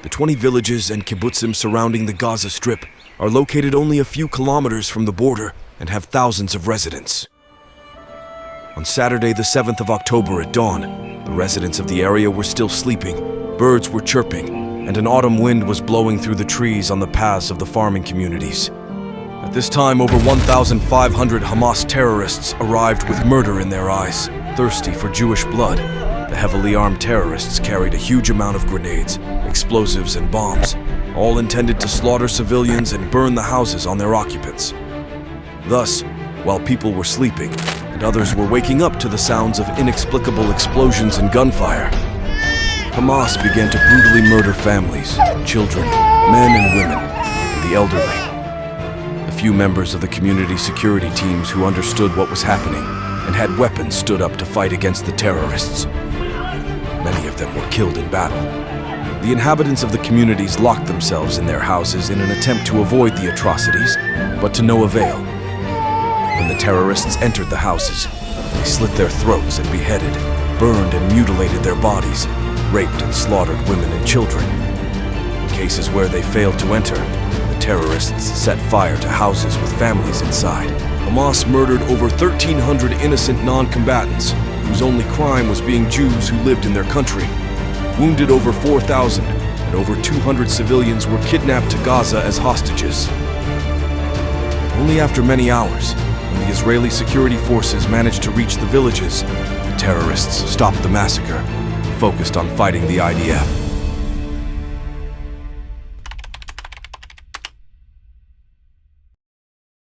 The 20 villages and kibbutzim surrounding the Gaza Strip are located only a few kilometers from the border and have thousands of residents. On Saturday, the 7th of October at dawn, the residents of the area were still sleeping, birds were chirping, and an autumn wind was blowing through the trees on the paths of the farming communities. At this time, over 1,500 Hamas terrorists arrived with murder in their eyes, thirsty for Jewish blood. The heavily armed terrorists carried a huge amount of grenades, explosives, and bombs, all intended to slaughter civilians and burn the houses on their occupants. Thus, while people were sleeping, and others were waking up to the sounds of inexplicable explosions and gunfire, Hamas began to brutally murder families, children, men and women, and the elderly. A few members of the community security teams who understood what was happening and had weapons stood up to fight against the terrorists. Many of them were killed in battle. The inhabitants of the communities locked themselves in their houses in an attempt to avoid the atrocities, but to no avail. When the terrorists entered the houses, they slit their throats and beheaded, burned and mutilated their bodies, raped and slaughtered women and children. In cases where they failed to enter, the terrorists set fire to houses with families inside. Hamas murdered over 1,300 innocent non-combatants, whose only crime was being Jews who lived in their country. Wounded over 4,000, and over 200 civilians were kidnapped to Gaza as hostages. Only after many hours, when the Israeli security forces managed to reach the villages, the terrorists stopped the massacre and focused on fighting the IDF.